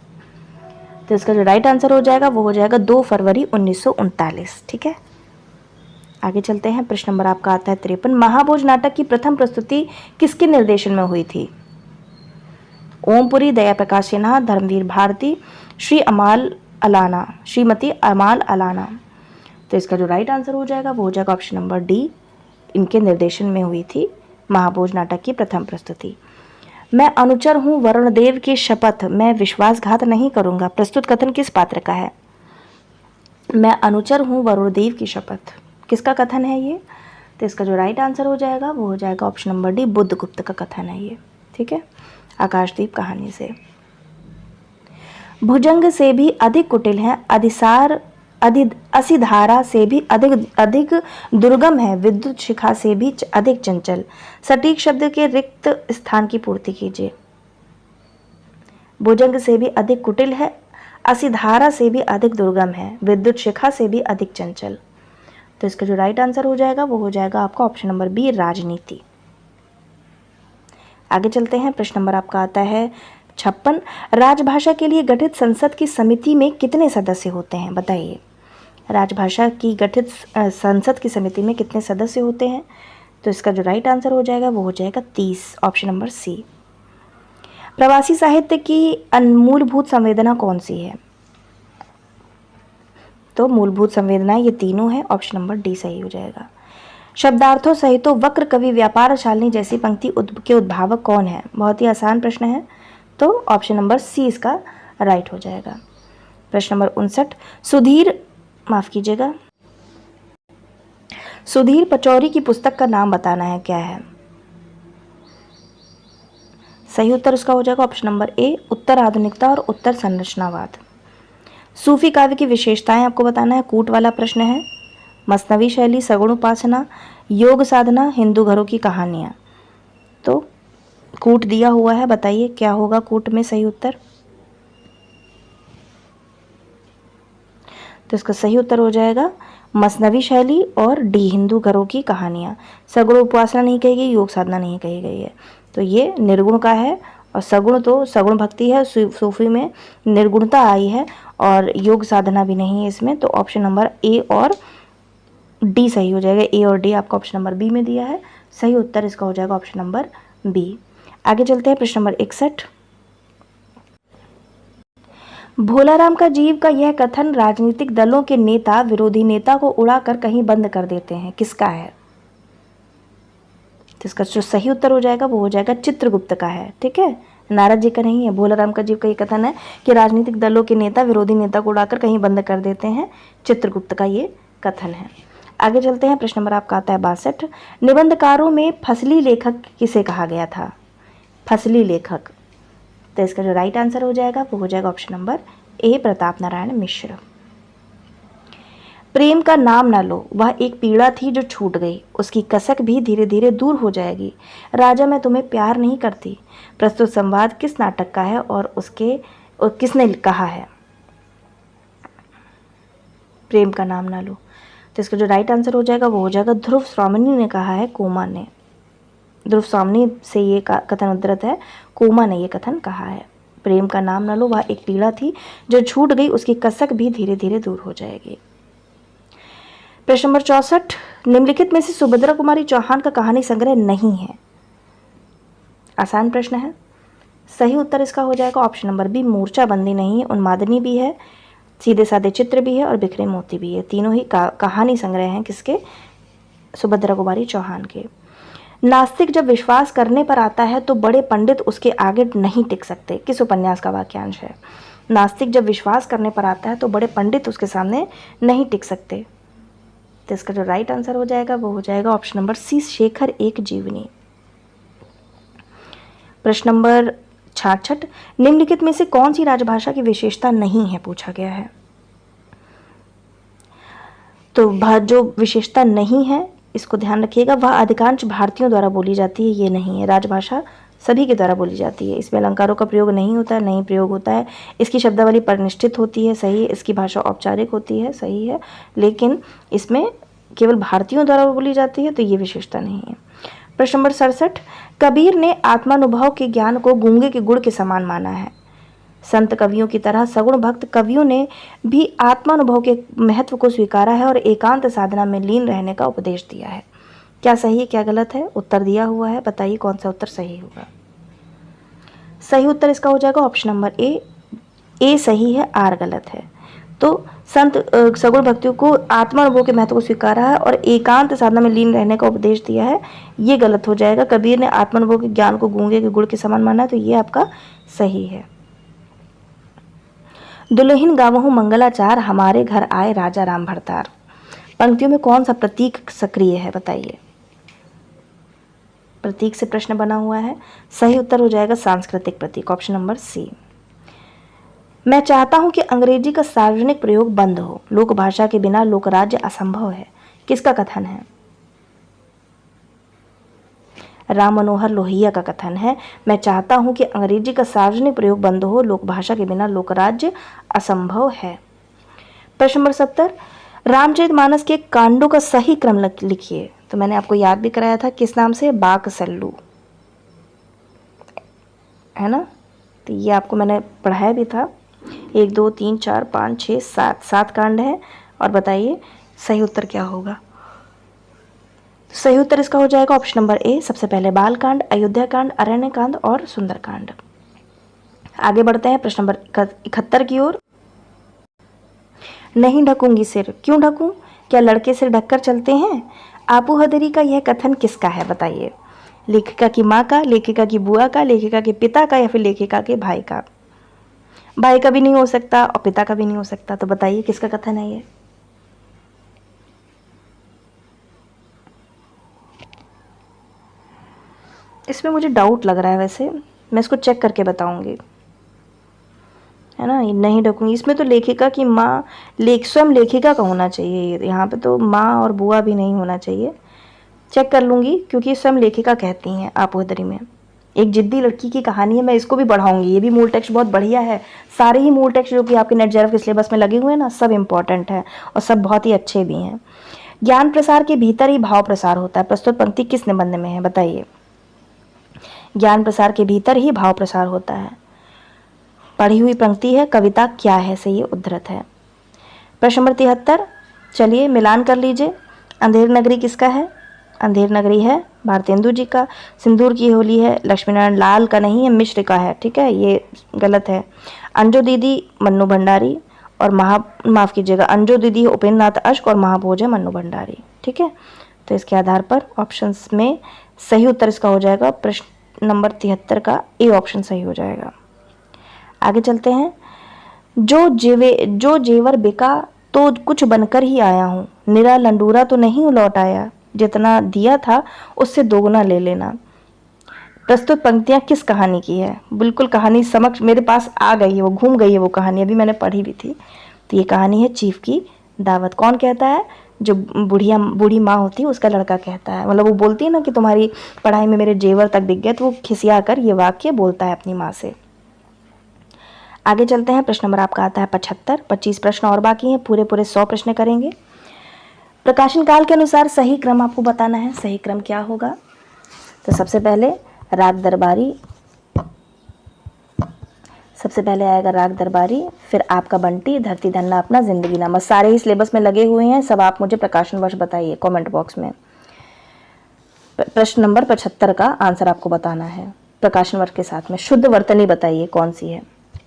तो इसका जो राइट आंसर हो जाएगा वो हो जाएगा 2 फरवरी 1939। ठीक है, आगे चलते हैं। प्रश्न नंबर आपका आता है 53, महाभोज नाटक की प्रथम प्रस्तुति किसके निर्देशन में हुई थी? ओमपुरी, दया प्रकाश सिन्हा, धर्मवीर भारती, श्रीमती अमाल अलाना। तो इसका जो राइट आंसर हो जाएगा वो हो जाएगा ऑप्शन नंबर डी, इनके निर्देशन में हुई थी महाभोज नाटक की प्रथम प्रस्तुति। मैं अनुचर हूँ वरुण देव की शपथ, मैं विश्वासघात नहीं करूंगा, प्रस्तुत कथन किस पात्र का है? मैं अनुचर हूँ वरुण देव की शपथ, किसका कथन है ये? तो इसका जो राइट आंसर हो जाएगा वो हो जाएगा ऑप्शन नंबर डी, बुद्धगुप्त का कथन है ये। ठीक है, आकाशदीप कहानी से। भुजंग से भी अधिक कुटिल है, असिधारा से भी अधिक दुर्गम है, विद्युत शिखा से भी अधिक चंचल। सटीक शब्द के रिक्त स्थान की पूर्ति कीजिए। भुजंग से भी अधिक कुटिल है, असिधारा से भी अधिक दुर्गम है, विद्युत शिखा से भी अधिक चंचल। तो इसका जो राइट आंसर हो जाएगा वो हो जाएगा आपका ऑप्शन नंबर बी, राजनीति। आगे चलते हैं। प्रश्न नंबर आपका आता है 56, राजभाषा के लिए गठित संसद की समिति में कितने सदस्य होते हैं? बताइए, राजभाषा की गठित संसद की समिति में कितने सदस्य होते हैं? तो इसका जो राइट आंसर हो जाएगा वो हो जाएगा 30, ऑप्शन नंबर सी। प्रवासी साहित्य की मूलभूत संवेदना कौन सी है? तो मूलभूत संवेदना ये तीनों है, ऑप्शन नंबर डी सही हो जाएगा। शब्दार्थों सहित तो वक्र कवि व्यापार शालिनी जैसी पंक्ति के उद्भावक कौन है? बहुत ही आसान प्रश्न है, तो ऑप्शन नंबर सी इसका राइट हो जाएगा। प्रश्न नंबर 59, सुधीर पचौरी की पुस्तक का नाम बताना है, क्या है? सही उत्तर उसका हो जाएगा ऑप्शन नंबर ए, उत्तर आधुनिकता और उत्तर संरचनावाद। सूफी काव्य की विशेषताएं आपको बताना है, कूट वाला प्रश्न है। मसनवी शैली, सगुण उपासना, योग साधना, हिंदू घरों की कहानियां। तो कूट दिया हुआ है, बताइए क्या होगा कूट में सही उत्तर? तो इसका सही उत्तर हो जाएगा मसनवी शैली और डी, हिंदू घरों की कहानियां। सगुण उपासना नहीं कही गई, योग साधना नहीं कही गई है, तो ये निर्गुण का है। और सगुण तो सगुण भक्ति है, सूफी में निर्गुणता आई है, और योग साधना भी नहीं है इसमें। तो ऑप्शन नंबर ए और डी सही हो जाएगा। ए और डी आपका ऑप्शन नंबर बी में दिया है, सही उत्तर इसका हो जाएगा ऑप्शन नंबर बी। आगे चलते हैं। प्रश्न नंबर 61, भोलाराम का जीव का यह कथन राजनीतिक दलों के नेता विरोधी नेता को उड़ाकर कहीं बंद कर देते हैं, किसका है? तो इसका जो सही उत्तर हो जाएगा वो हो जाएगा चित्रगुप्त का है। ठीक है, नारद जी का नहीं है। भोलाराम का जीव का ये कथन है कि राजनीतिक दलों के नेता विरोधी नेता को उड़ाकर कहीं बंद कर देते हैं, चित्रगुप्त का ये कथन है। आगे चलते हैं। प्रश्न नंबर आपका आता है 62। निबंधकारों में फसली लेखक किसे कहा गया था? फसली लेखक, तो इसका जो राइट आंसर हो जाएगा वो हो जाएगा option number A, Pratap Narayan Mishra. प्रेम का नाम ना लो, वह एक पीड़ा थी जो छूट गई, उसकी कसक भी धीरे धीरे दूर हो जाएगी। राजा मैं तुम्हें प्यार नहीं करती। प्रस्तुत संवाद किस नाटक का है और किसने कहा है? प्रेम का नाम ना लो, तो इसका जो राइट आंसर हो जाएगा वो हो जाएगा ध्रुव स्वामिनी ने कहा है, कोमा ने। ध्रुव स्वामिनी से ये कथन उद्धृत है, कोमा ने ये कथन कहा है। प्रेम का नाम ना लो, वह एक पीड़ा थी जो छूट गई, उसकी कसक भी धीरे धीरे दूर हो जाएगी। प्रश्न नंबर 64। निम्नलिखित में से सुभद्रा कुमारी चौहान का कहानी संग्रह नहीं है। आसान प्रश्न है। सही उत्तर इसका हो जाएगा ऑप्शन नंबर बी, मूर्छा बंदी नहीं है, उन्मादनी भी है, सीधे साधे चित्र भी है और बिखरे मोती भी है। तीनों ही कहानी संग्रह हैं किसके? सुभद्रा कुमारी चौहान के। नास्तिक जब विश्वास करने पर आता है तो बड़े पंडित उसके आगे नहीं टिक सकते, किस उपन्यास का वाक्यांश है? नास्तिक जब विश्वास करने पर आता है तो बड़े पंडित उसके सामने नहीं टिक सकते, तो इसका जो राइट आंसर हो जाएगा वो हो जाएगा ऑप्शन नंबर सी, शेखर एक जीवनी। प्रश्न नंबर 66। निम्नलिखित में से कौन सी राजभाषा की विशेषता नहीं है, पूछा गया है। तो जो विशेषता नहीं है इसको ध्यान रखिएगा, वह अधिकांश भारतीयों द्वारा बोली जाती है, ये नहीं है। राजभाषा सभी के द्वारा बोली जाती है, इसमें अलंकारों का प्रयोग नहीं होता है, नहीं प्रयोग होता है, इसकी शब्दावली परिनिष्ठित होती है, सही है, इसकी भाषा औपचारिक होती है, सही है, लेकिन इसमें केवल भारतीयों द्वारा बोली जाती है, तो ये विशेषता नहीं है। प्रश्न नंबर 67। कबीर ने आत्मानुभव के ज्ञान को गूंगे के गुड़ के समान माना है। संत कवियों की तरह सगुण भक्त कवियों ने भी आत्मानुभव के महत्व को स्वीकारा है और एकांत साधना में लीन रहने का उपदेश दिया है। क्या सही है, क्या गलत है? उत्तर दिया हुआ है, बताइए कौन सा उत्तर सही होगा। सही उत्तर इसका हो जाएगा ऑप्शन नंबर ए सही है, आर गलत है। तो संत सगुण भक्तियों को आत्मानुभव के महत्व को स्वीकारा है और एकांत साधना में लीन रहने का उपदेश दिया है, ये गलत हो जाएगा। कबीर ने आत्मानुभव के ज्ञान को गूंगे के गुड़ के समान माना है, तो ये आपका सही है। दुल्हिन गावहु मंगलाचार, हमारे घर आए राजा राम भरतार। पंक्तियों में कौन सा प्रतीक सक्रिय है, बताइए। प्रतीक से प्रश्न बना हुआ है, सही उत्तर हो जाएगा सांस्कृतिक प्रतीक, ऑप्शन नंबर सी। मैं चाहता हूं कि अंग्रेजी का सार्वजनिक प्रयोग बंद हो, लोक भाषा के बिना लोकराज्य असंभव है, किसका कथन है? राम मनोहर लोहिया का कथन है, मैं चाहता हूं कि अंग्रेजी का सार्वजनिक प्रयोग बंद हो, लोक भाषा के बिना लोकराज्य असंभव है। प्रश्न नंबर 70। रामचरितमानस के कांडों का सही क्रम लिखिए। तो मैंने आपको याद भी कराया था, किस नाम से? बाक सल्लू, है ना? तो ये आपको मैंने पढ़ाया भी था। 1 2 3 4 5 6 7 कांड है, और बताइए सही उत्तर क्या होगा। सही उत्तर इसका हो जाएगा ऑप्शन नंबर ए, सबसे पहले बालकांड, अयोध्या कांड, अरण्य कांड और सुंदरकांड। आगे बढ़ते हैं प्रश्न नंबर 71 की ओर। नहीं ढकूंगी सिर, क्यों ढकूं? क्या लड़के सिर ढककर चलते हैं? आपू हदरी का यह कथन किसका है, बताइए। लेखिका की माँ का, लेखिका की बुआ का, लेखिका के पिता का, या फिर लेखिका के भाई का? भाई का भी नहीं हो सकता और पिता का भी नहीं हो सकता, तो बताइए किसका कथन है ये। इसमें मुझे डाउट लग रहा है, वैसे मैं इसको चेक करके बताऊंगी, है ना। नहीं ढकूंगी, इसमें तो लेखिका की माँ, स्वयं लेखिका का होना चाहिए, यहाँ पे तो माँ और बुआ भी नहीं होना चाहिए। चेक कर लूँगी, क्योंकि स्वयं लेखिका कहती हैं आपोहदरी में। एक जिद्दी लड़की की कहानी है, मैं इसको भी पढ़ाऊंगी, ये भी मूल टेक्स्ट बहुत बढ़िया है। सारे ही मूल टेक्स्ट जो कि आपके नेट जेआरएफ के सिलेबस में लगे हुए हैं ना, सब इंपॉर्टेंट है और सब बहुत ही अच्छे भी हैं। ज्ञान प्रसार के भीतर ही भाव प्रसार होता है, प्रस्तुत पंक्ति किस निबंध में है, बताइए। ज्ञान प्रसार के भीतर ही भाव प्रसार होता है, पढ़ी हुई पंक्ति है, कविता क्या है से ये उद्धृत है। प्रश्न नंबर 73, चलिए मिलान कर लीजिए। अंधेर नगरी किसका है? अंधेर नगरी है भारतेंदु जी का। सिंदूर की होली है लक्ष्मीनारायण लाल का नहीं है, मिश्र का है, ठीक है, ये गलत है। अंजो दीदी मन्नू भंडारी, और माफ़ कीजिएगा, अंजो दीदी उपेंद्र नाथ अश्क और महाभोज है मन्नू भंडारी, ठीक है। तो इसके आधार पर ऑप्शंस में सही उत्तर इसका हो जाएगा प्रश्न नंबर 73 का ए ऑप्शन सही हो जाएगा। आगे चलते हैं। जो जेवर बिका तो कुछ बनकर ही आया हूँ, निरा लंडूरा तो नहीं लौट आया, जितना दिया था उससे दोगुना ले लेना। प्रस्तुत पंक्तियां किस कहानी की है? बिल्कुल कहानी समक्ष मेरे पास आ गई है, वो घूम गई है वो कहानी, अभी मैंने पढ़ी भी थी। तो ये कहानी है चीफ की दावत। कौन कहता है? जो बूढ़ी माँ होती है उसका लड़का कहता है, मतलब वो बोलती है ना कि तुम्हारी पढ़ाई में मेरे जेवर तक बिक गए, तो वो खिसिया कर ये वाक्य बोलता है अपनी माँ से। आगे चलते हैं। प्रश्न नंबर आपका आता है 75। 25 प्रश्न और बाकी हैं, पूरे 100 प्रश्न करेंगे। प्रकाशन काल के अनुसार सही क्रम आपको बताना है। सही क्रम क्या होगा? तो सबसे पहले आएगा राग दरबारी, फिर आपका बंटी, धरती धन्ना अपना, जिंदगी नामा। सारे ही सिलेबस में लगे हुए हैं, सब आप मुझे प्रकाशन वर्ष बताइए कमेंट बॉक्स में। प्रश्न नंबर 75 का आंसर आपको बताना है प्रकाशन वर्ष के साथ में। शुद्ध वर्तनी बताइए कौन सी है?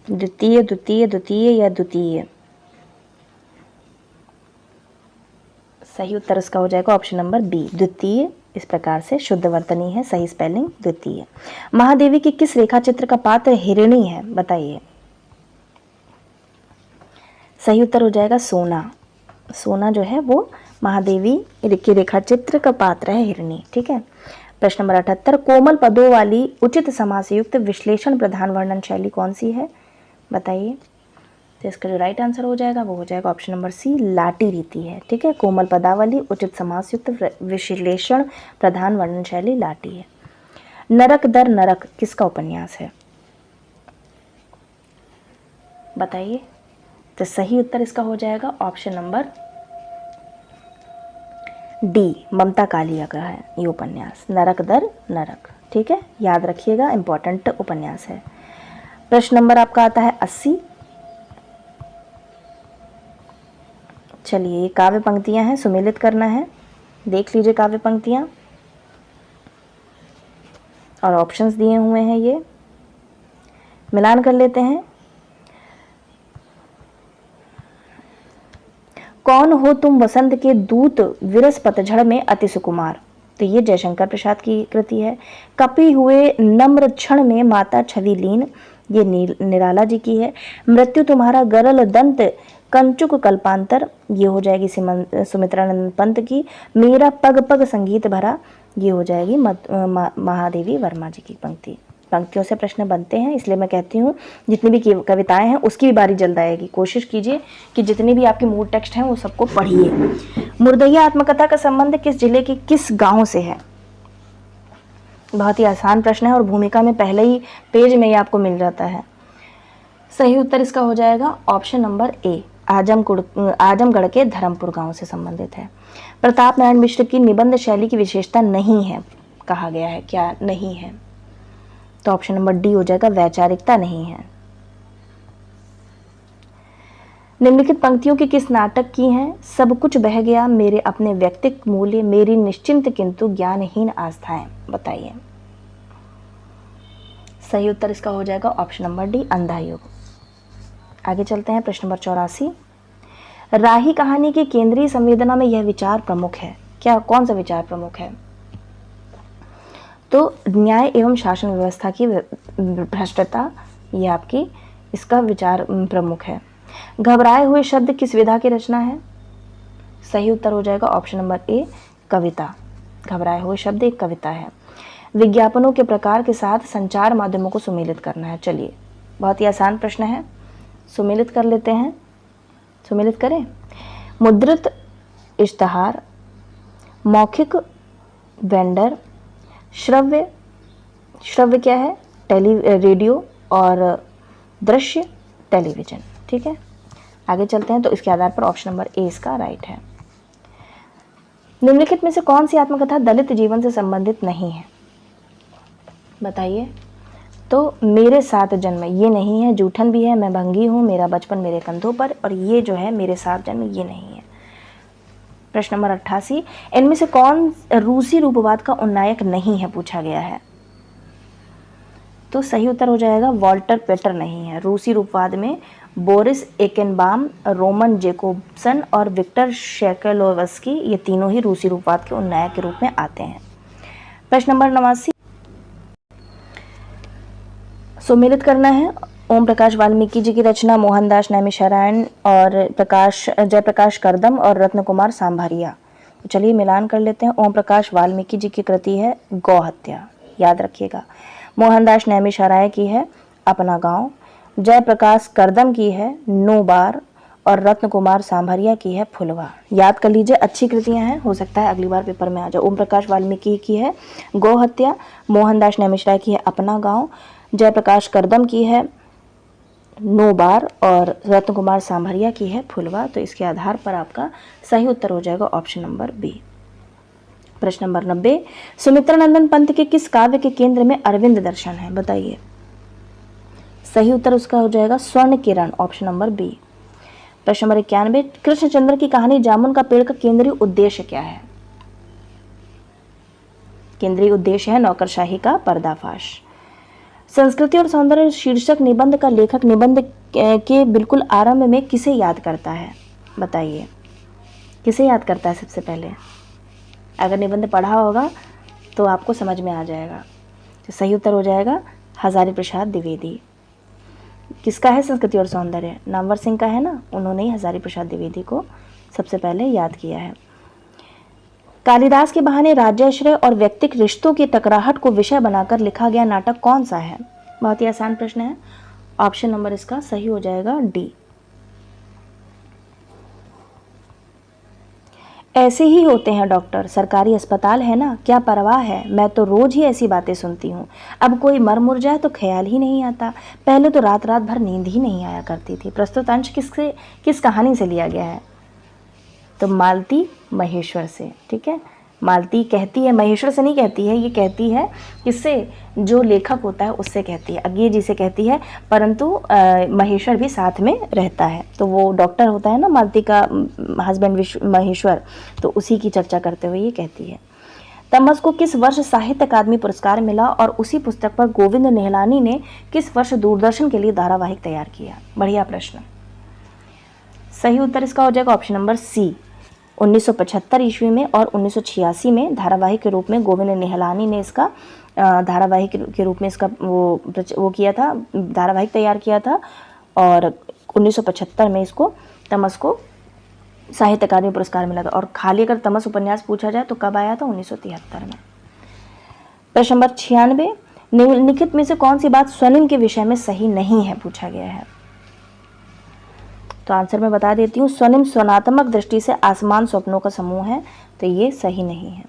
द्वितीय, द्वितीय, द्वितीय या द्वितीय? सही उत्तर इसका हो जाएगा ऑप्शन नंबर बी, द्वितीय। इस प्रकार से शुद्ध वर्तनी है, सही स्पेलिंग द्वितीय। महादेवी की किस रेखा चित्र का पात्र हिरणी है? बताइए। सही उत्तर हो जाएगा सोना। सोना जो है वो महादेवी की रेखा चित्र का पात्र है, हिरणी। ठीक है। प्रश्न नंबर 78। कोमल पदों वाली उचित समास युक्त विश्लेषण प्रधान वर्णन शैली कौन सी है? बताइए। तो इसका जो राइट आंसर हो जाएगा वो हो जाएगा ऑप्शन नंबर सी, लाटी रीति है। ठीक है। कोमल पदावली उचित समास युक्त विश्लेषण प्रधान वर्णन शैली लाटी है। नरक दर नरक किसका उपन्यास है? बताइए। तो सही उत्तर इसका हो जाएगा ऑप्शन नंबर डी, ममता कालिया का है ये उपन्यास, नरक दर नरक। ठीक है, याद रखिएगा, इंपॉर्टेंट उपन्यास है। प्रश्न नंबर आपका आता है 80। चलिए, ये काव्य पंक्तियां हैं, सुमेलित करना है। देख लीजिए काव्य पंक्तियां और ऑप्शंस दिए हुए हैं, ये मिलान कर लेते हैं। कौन हो तुम वसंत के दूत, विरस पतझड़ में अति सुकुमार। तो ये जयशंकर प्रसाद की कृति है। कपी हुए नम्र क्षण में माता छवि लीन, ये निराला जी की है। मृत्यु तुम्हारा गरल दंत कंचुक कल्पांतर, ये हो जाएगी सुमित्रानंद पंत की। मेरा पग पग संगीत भरा, ये हो जाएगी महादेवी वर्मा जी की पंक्ति। पंक्तियों से प्रश्न बनते हैं, इसलिए मैं कहती हूँ जितनी भी कविताएं हैं उसकी भी बारी जल्द आएगी। कोशिश कीजिए कि जितनी भी आपके मूल टेक्स्ट हैं वो सबको पढ़िए। मुर्दैया आत्मकथा का संबंध किस जिले के किस गांव से है? बहुत ही आसान प्रश्न है और भूमिका में पहले ही पेज में ही आपको मिल जाता है। सही उत्तर इसका हो जाएगा ऑप्शन नंबर ए, आजमगढ़ के धर्मपुर गांव से संबंधित है। प्रताप नारायण मिश्र की निबंध शैली की विशेषता नहीं है कहा गया है, क्या नहीं है? तो ऑप्शन नंबर डी हो जाएगा, वैचारिकता नहीं है। निम्नलिखित पंक्तियों की किस नाटक की हैं? सब कुछ बह गया मेरे अपने व्यक्तिक मूल्य, मेरी निश्चिंत किंतु ज्ञानहीन आस्थाएं। बताइए। सही उत्तर इसका हो जाएगा ऑप्शन नंबर डी, अंधा युग। आगे चलते हैं। प्रश्न नंबर 84। राही कहानी की केंद्रीय संवेदना में यह विचार प्रमुख है, क्या कौन सा विचार प्रमुख है? तो न्याय एवं शासन व्यवस्था की भ्रष्टता, ये आपकी इसका विचार प्रमुख है। घबराए हुए शब्द किस विधा की रचना है? सही उत्तर हो जाएगा ऑप्शन नंबर ए, कविता। घबराए हुए शब्द एक कविता है। विज्ञापनों के प्रकार के साथ संचार माध्यमों को सुमेलित करना है। चलिए, बहुत ही आसान प्रश्न है, सुमेलित कर लेते हैं। सुमेलित करें। मुद्रित इश्तहार, मौखिक वेंडर, श्रव्य क्या है? रेडियो, और दृश्य टेलीविजन। ठीक है, आगे चलते हैं। तो इसके आधार पर ऑप्शन नंबर ए इसका राइट है। निम्नलिखित में से कौन सी आत्मकथा दलित जीवन से संबंधित नहीं है? बताइए। तो मेरे साथ जन्म, ये नहीं है। जूठन भी है, मैं भंगी हूँ, मेरा बचपन मेरे कंधों पर, और ये जो है मेरे साथ जन्म, ये नहीं है। प्रश्न नंबर 88। इनमें से कौन रूसी रूपवाद का उन्नायक नहीं है पूछा गया है? तो सही उत्तर हो जाएगा वॉल्टर पेटर नहीं है। रूसी रूपवाद में बोरिस एकेनबाम, रोमन जेकोब्सन और विक्टर शेकेलोवस्की, ये तीनों ही रूसी रूपवाद के उन्नायक के रूप में आते हैं। प्रश्न नंबर 89। सुमेलित करना है ओम प्रकाश वाल्मीकि जी की रचना, मोहनदास नैमिषारण्य और जयप्रकाश करदम और रत्न कुमार सांभारिया। तो चलिए मिलान कर लेते हैं। ओम प्रकाश वाल्मीकि जी की कृति है गौ हत्या, याद रखिएगा। मोहनदास नैमिषारण्य की है अपना गांव, जयप्रकाश करदम की है नो बार और रत्न कुमार सांभरिया की है फुलवा। याद कर लीजिए, अच्छी कृतियां हैं, हो सकता है अगली बार पेपर में आ जाए। ओम प्रकाश वाल्मीकि की है गौ हत्या, मोहनदास नैमिषारण्य की है अपना गांव, जयप्रकाश करदम की है नो बार और रत्न कुमार सांभरिया की है फुलवा। तो इसके आधार पर आपका सही उत्तर हो जाएगा ऑप्शन नंबर बी। प्रश्न नंबर 90, सुमित्रानंदन पंत के किस काव्य के केंद्र में अरविंद दर्शन है? बताइए। सही उत्तर उसका हो जाएगा स्वर्ण किरण, ऑप्शन नंबर बी। प्रश्न नंबर 91, कृष्णचंद्र की कहानी जामुन का पेड़ का केंद्रीय उद्देश्य क्या है? केंद्रीय उद्देश्य है नौकरशाही का पर्दाफाश। संस्कृति और सौंदर्य शीर्षक निबंध का लेखक निबंध के बिल्कुल आरंभ में किसे याद करता है? बताइए, किसे याद करता है सबसे पहले? अगर निबंध पढ़ा होगा तो आपको समझ में आ जाएगा। तो सही उत्तर हो जाएगा हजारी प्रसाद द्विवेदी। किसका है संस्कृति और सौंदर्य? नामवर सिंह का है ना, उन्होंने ही हजारी प्रसाद द्विवेदी को सबसे पहले याद किया है। कालिदास के बहाने राज्याश्रय और व्यक्तिक रिश्तों की टकराहट को विषय बनाकर लिखा गया नाटक कौन सा है? बहुत ही आसान प्रश्न है, ऑप्शन नंबर इसका सही हो जाएगा डी। ऐसे ही होते हैं डॉक्टर, सरकारी अस्पताल है ना, क्या परवाह है, मैं तो रोज ही ऐसी बातें सुनती हूँ। अब कोई मर मुर जाए तो ख्याल ही नहीं आता, पहले तो रात रात भर नींद ही नहीं आया करती थी। प्रस्तुत अंश किस कहानी से लिया गया है? तो मालती महेश्वर से। ठीक है, मालती कहती है, महेश्वर से नहीं कहती है, ये कहती है किससे? जो लेखक होता है उससे कहती है, अज्ञे जी से कहती है, परंतु महेश्वर भी साथ में रहता है। तो वो डॉक्टर होता है ना मालती का हस्बैंड महेश्वर, तो उसी की चर्चा करते हुए ये कहती है। तमस को किस वर्ष साहित्य अकादमी पुरस्कार मिला और उसी पुस्तक पर गोविंद निहलानी ने किस वर्ष दूरदर्शन के लिए धारावाहिक तैयार किया? बढ़िया प्रश्न। सही उत्तर इसका हो जाएगा ऑप्शन नंबर सी। 1975 ईस्वी में और 1986 में धारावाहिक के रूप में गोविंद निहलानी ने इसका धारावाहिक के रूप में इसका वो किया था, धारावाहिक तैयार किया था। और 1975 में इसको तमस को साहित्य अकादमी पुरस्कार मिला था। और खाली अगर तमस उपन्यास पूछा जाए तो कब आया था? 1973 में। प्रश्न नंबर 96, निम्नलिखित में से कौन सी बात स्वनिम के विषय में सही नहीं है? पूछा गया है। तो आंसर मैं बता देती हूँ, स्वनिम स्वनात्मक दृष्टि से आसमान स्वप्नों का समूह है, तो ये सही नहीं है।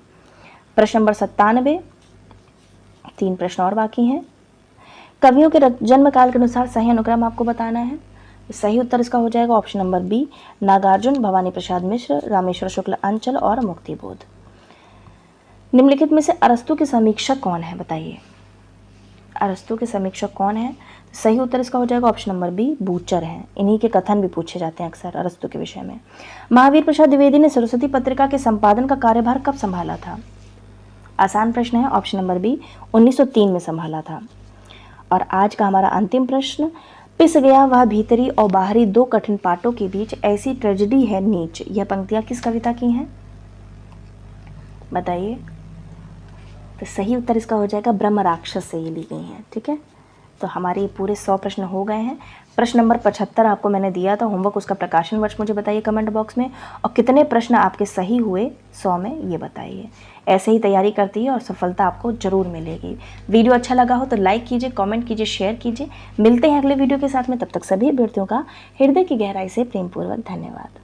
प्रश्न नंबर 97, 3 प्रश्न और बाकी हैं। कवियों के जन्म काल के अनुसार सही अनुक्रम आपको बताना है। सही उत्तर इसका हो जाएगा option number B, Nagarjun, Bhawani Prasad Mishra, Rameshwar Shukla Anchal और मुक्तिबोध। निम्नलिखित में से अरस्तु के समीक्षक कौन है? बताइए, अरस्तु के समीक्षक कौन है? सही उत्तर इसका हो जाएगा ऑप्शन नंबर बी, बूचर हैं। इन्हीं के कथन भी पूछे जाते हैं अक्सर अरस्तु के विषय में। महावीर प्रसाद द्विवेदी ने सरस्वती पत्रिका के संपादन का कार्यभार कब संभाला था? आसान प्रश्न है, ऑप्शन नंबर बी, 1903 में संभाला था। और आज का हमारा अंतिम प्रश्न, पिस गया वह भीतरी और बाहरी दो कठिन पाटों के बीच, ऐसी ट्रेजेडी है नीच। यह पंक्तियां किस कविता की हैं? बताइए। तो सही उत्तर इसका हो जाएगा ब्रह्म राक्षस से ये ली गई हैं। ठीक है, तो हमारे पूरे 100 प्रश्न हो गए हैं। प्रश्न नंबर 75 आपको मैंने दिया था होमवर्क, उसका प्रकाशन वर्ष मुझे बताइए कमेंट बॉक्स में, और कितने प्रश्न आपके सही हुए 100 में ये बताइए। ऐसे ही तैयारी करती है और सफलता आपको जरूर मिलेगी। वीडियो अच्छा लगा हो तो लाइक कीजिए, कमेंट कीजिए, शेयर कीजिए। मिलते हैं अगले वीडियो के साथ में, तब तक सभी अभ्यर्थियों का हृदय की गहराई से प्रेमपूर्वक धन्यवाद।